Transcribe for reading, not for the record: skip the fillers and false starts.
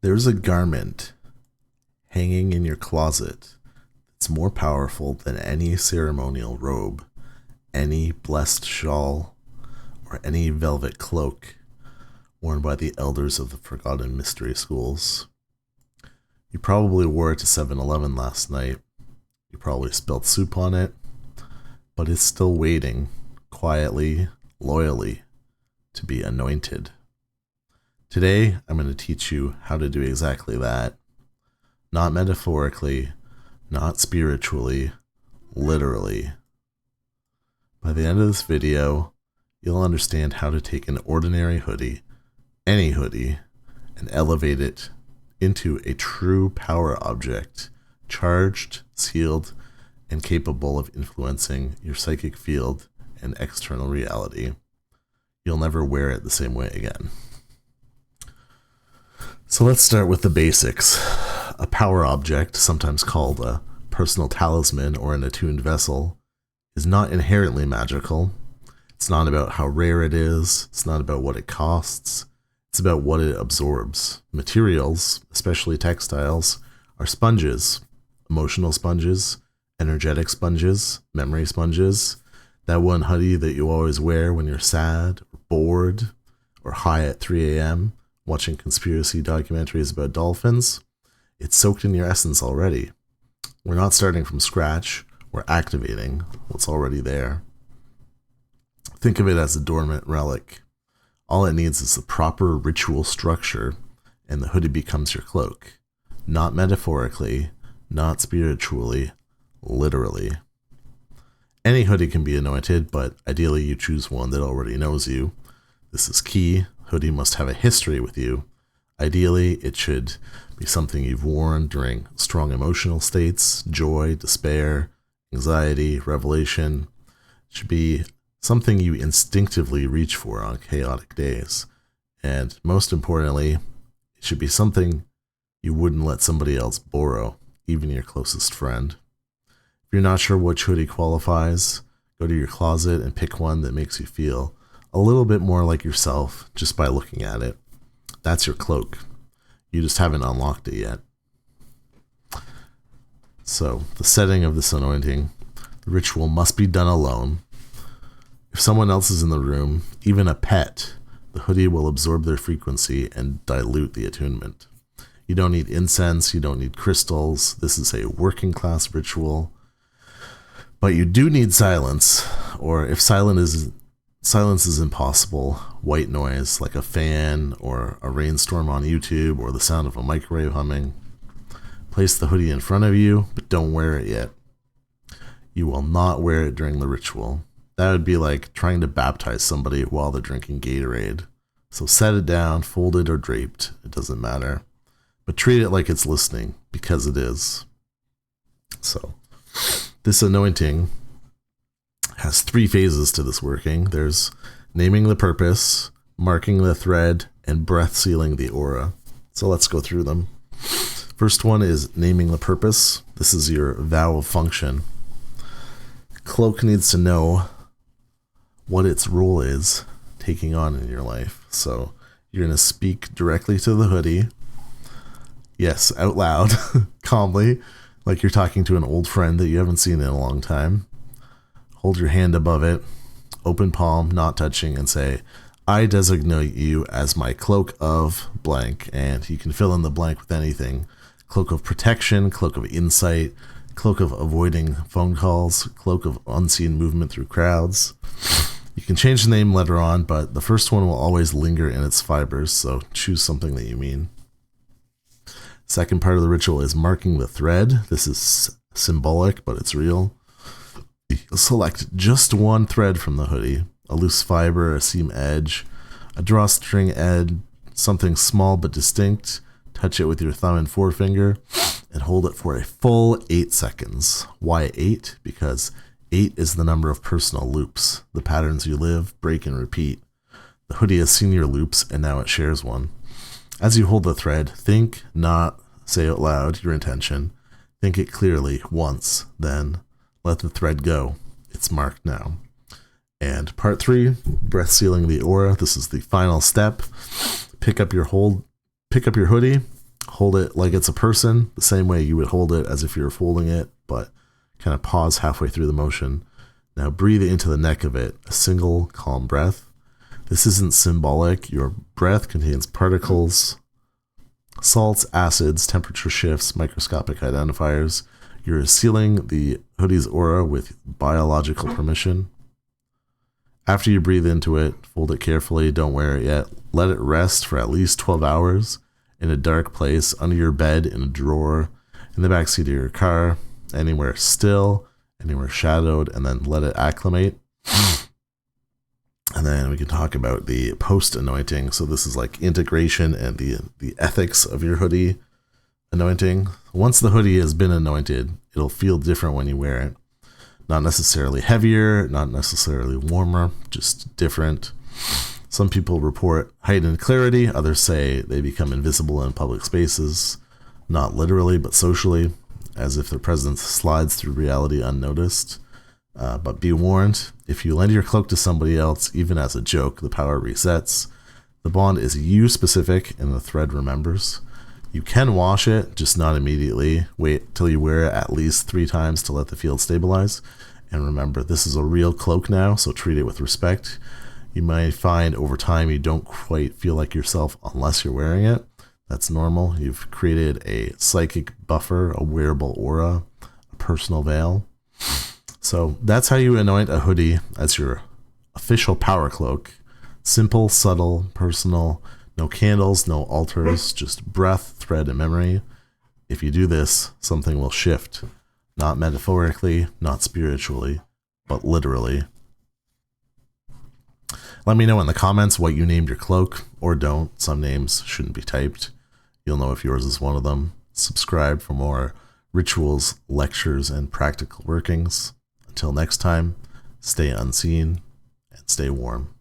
There's a garment hanging in your closet that's more powerful than any ceremonial robe, any blessed shawl, or any velvet cloak worn by the elders of the Forgotten Mystery Schools. You probably wore it to 7-Eleven last night. You probably spilled soup on it, but it's still waiting, quietly, loyally, to be anointed. Today, I'm going to teach you how to do exactly that. Not metaphorically, not spiritually, literally. By the end of this video, you'll understand how to take an ordinary hoodie, any hoodie, and elevate it into a true power object, charged, sealed, and capable of influencing your psychic field and external reality. You'll never wear it the same way again. So let's start with the basics. A power object, sometimes called a personal talisman or an attuned vessel, is not inherently magical. It's not about how rare it is. It's not about what it costs. It's about what it absorbs. Materials, especially textiles, are sponges, emotional sponges, energetic sponges, memory sponges. That one hoodie that you always wear when you're sad, or bored, or high at 3 a.m., watching conspiracy documentaries about dolphins, it's soaked in your essence already. We're not starting from scratch. We're activating what's already there. Think of it as a dormant relic. All it needs is the proper ritual structure, and the hoodie becomes your cloak. Not metaphorically, not spiritually, literally. Any hoodie can be anointed, but ideally you choose one that already knows you. This is key. Hoodie must have a history with you. Ideally, it should be something you've worn during strong emotional states, joy, despair, anxiety, revelation. It should be something you instinctively reach for on chaotic days. And most importantly, it should be something you wouldn't let somebody else borrow, even your closest friend. If you're not sure which hoodie qualifies, go to your closet and pick one that makes you feel a little bit more like yourself just by looking at it. That's your cloak. You just haven't unlocked it yet. So, the setting of this anointing, the ritual must be done alone. If someone else is in the room, even a pet, the hoodie will absorb their frequency and dilute the attunement. You don't need incense, you don't need crystals. This is a working class ritual. But you do need silence, or if silence is impossible, white noise like a fan or a rainstorm on YouTube or the sound of a microwave humming. Place the hoodie in front of you, but don't wear it yet. You will not wear it during the ritual. That would be like trying to baptize somebody while they're drinking Gatorade. So set it down, folded or draped, it doesn't matter. But treat it like it's listening, because it is. So, this anointing has 3 phases to this working. There's naming the purpose, marking the thread, and breath sealing the aura. So let's go through them. First one is naming the purpose. This is your vow of function. Cloak needs to know what its role is taking on in your life. So you're going to speak directly to the hoodie. Yes, out loud, calmly, like you're talking to an old friend that you haven't seen in a long time. Hold your hand above it, open palm, not touching, and say, I designate you as my cloak of blank, and you can fill in the blank with anything. Cloak of protection, cloak of insight, cloak of avoiding phone calls, cloak of unseen movement through crowds. You can change the name later on, but the first one will always linger in its fibers, so choose something that you mean. Second part of the ritual is marking the thread. This is symbolic, but it's real. Select just one thread from the hoodie, a loose fiber, a seam edge, a drawstring edge, something small but distinct. Touch it with your thumb and forefinger and hold it for a full 8 seconds. Why 8? Because 8 is the number of personal loops, the patterns you live, break, and repeat. The hoodie has seen your loops and now it shares one. As you hold the thread, think, not say out loud your intention. Think it clearly once, then let the thread go. It's marked now. And part 3, breath sealing the aura. This is the final step. Pick up your hoodie Hold it like it's a person, the same way you would hold it as if you were folding it, but kind of pause halfway through the motion. Now breathe into the neck of it, a single calm breath. This isn't symbolic. Your breath contains particles, salts, acids, temperature shifts, microscopic identifiers. You're sealing the hoodie's aura with biological permission. After you breathe into it, fold it carefully. Don't wear it yet. Let it rest for at least 12 hours in a dark place, under your bed, in a drawer, in the backseat of your car, anywhere still, anywhere shadowed, and then let it acclimate. And then we can talk about the post-anointing. So this is like integration and the ethics of your hoodie anointing. Once the hoodie has been anointed, it'll feel different when you wear it. Not necessarily heavier, not necessarily warmer, just different. Some people report heightened clarity. Others say they become invisible in public spaces, not literally, but socially, as if their presence slides through reality unnoticed. But be warned, if you lend your cloak to somebody else, even as a joke, the power resets. The bond is you specific, and the thread remembers. You can wash it, just not immediately. Wait till you wear it at least 3 times to let the field stabilize. And remember, this is a real cloak now, so treat it with respect. You might find over time you don't quite feel like yourself unless you're wearing it. That's normal. You've created a psychic buffer, a wearable aura, a personal veil. So that's how you anoint a hoodie as your official power cloak. Simple, subtle, personal, no candles, no altars, just breath, thread, and memory. If you do this, something will shift. Not metaphorically, not spiritually, but literally. Let me know in the comments what you named your cloak, or don't. Some names shouldn't be typed. You'll know if yours is one of them. Subscribe for more rituals, lectures, and practical workings. Until next time, stay unseen and stay warm.